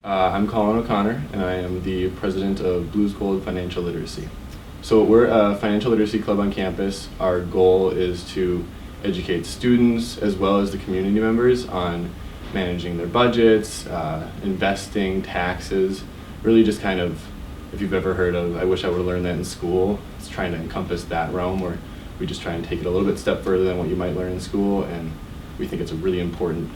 I'm Colin O'Connor, and I am the president of Blu Gold Financial Literacy. So we're a financial literacy club on campus. Our goal is to educate students as well as the community members on managing their budgets, investing, taxes, really just kind of, if you've ever heard of, I wish I would have learned that in school, it's trying to encompass that realm where we just try and take it a little bit step further than what you might learn in school, and we think it's a really important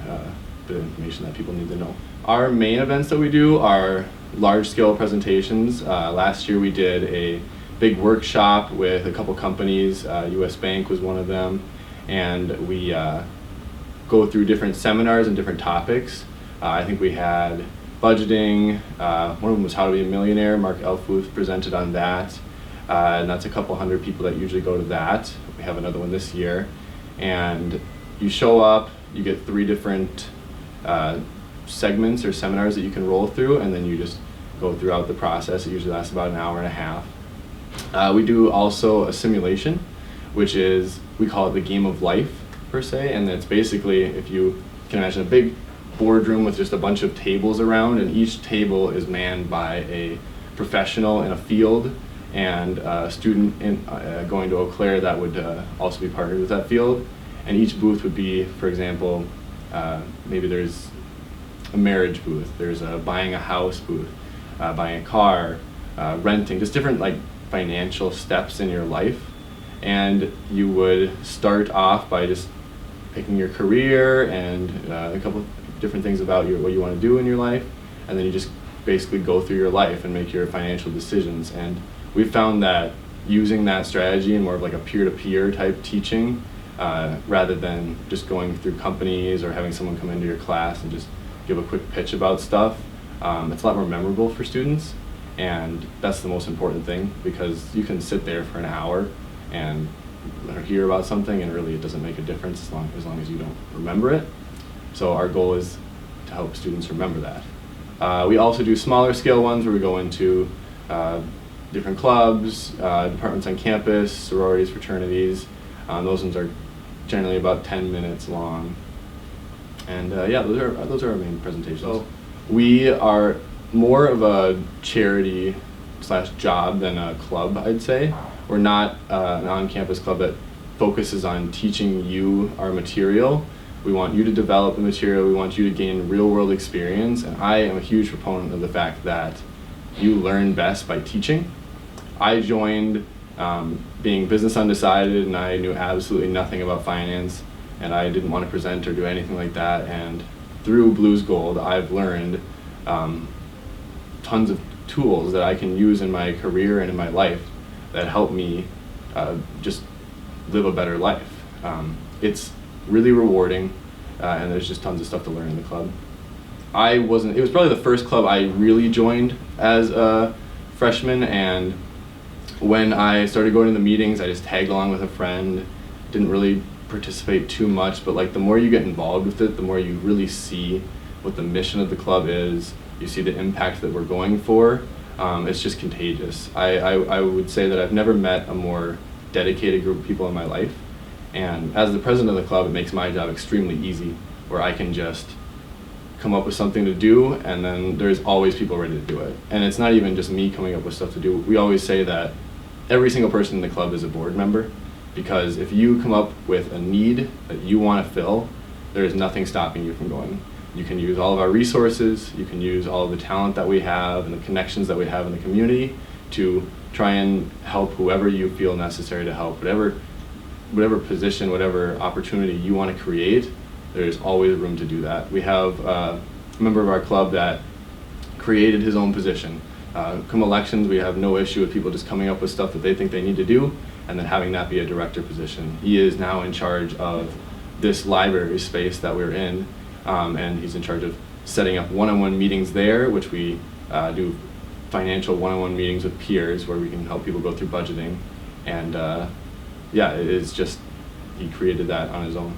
bit of information that people need to know. Our main events that we do are large-scale presentations. Last year we did a big workshop with a couple companies. US Bank was one of them, and we go through different seminars and different topics. I think we had budgeting. One of them was How to Be a Millionaire. Mark Elfbooth presented on that, and that's a couple hundred people that usually go to that. We have another one this year, and you show up, you get 3 different segments or seminars that you can roll through, and then you just go throughout the process. It usually lasts about an hour and a half. We do also a simulation, which is, we call it the game of life per se, and it's basically, if you can imagine a big boardroom with just a bunch of tables around, and each table is manned by a professional in a field and a student going to Eau Claire that would also be partnered with that field. And each booth would be, for example, maybe there's a marriage booth, there's a buying a house booth, buying a car, renting, just different like financial steps in your life. And you would start off by just picking your career and a couple different things about what you want to do in your life, and then you just basically go through your life and make your financial decisions. And we found that using that strategy in more of like a peer-to-peer type teaching, rather than just going through companies or having someone come into your class and just give a quick pitch about stuff, it's a lot more memorable for students, and that's the most important thing, because you can sit there for an hour and hear about something and really it doesn't make a difference as long as you don't remember it. So our goal is to help students remember that. We also do smaller scale ones where we go into different clubs, departments on campus, sororities, fraternities. Those ones are generally about 10 minutes long. And yeah, those are our main presentations. So we are more of a charity / job than a club, I'd say. We're not an on-campus club that focuses on teaching you our material. We want you to develop the material, we want you to gain real-world experience, and I am a huge proponent of the fact that you learn best by teaching. I joined being business undecided, and I knew absolutely nothing about finance, and I didn't want to present or do anything like that. And through Blu Gold, I've learned tons of tools that I can use in my career and in my life that help me just live a better life. It's really rewarding, and there's just tons of stuff to learn in the club. It was probably the first club I really joined as a freshman, and when I started going to the meetings, I just tagged along with a friend, didn't really participate too much, but like the more you get involved with it, the more you really see what the mission of the club is, you see the impact that we're going for. It's just contagious. I would say that I've never met a more dedicated group of people in my life, and as the president of the club, it makes my job extremely easy, where I can just come up with something to do, and then there's always people ready to do it. And it's not even just me coming up with stuff to do. We always say that every single person in the club is a board member, because if you come up with a need that you want to fill, there is nothing stopping you from going. You can use all of our resources, you can use all of the talent that we have and the connections that we have in the community to try and help whoever you feel necessary to help. Whatever position, whatever opportunity you want to create, there's always room to do that. We have a member of our club that created his own position. Come elections, we have no issue with people just coming up with stuff that they think they need to do and then having that be a director position. He is now in charge of this library space that we're in, and he's in charge of setting up one-on-one meetings there, which we do financial one-on-one meetings with peers where we can help people go through budgeting. And yeah, it is just, he created that on his own.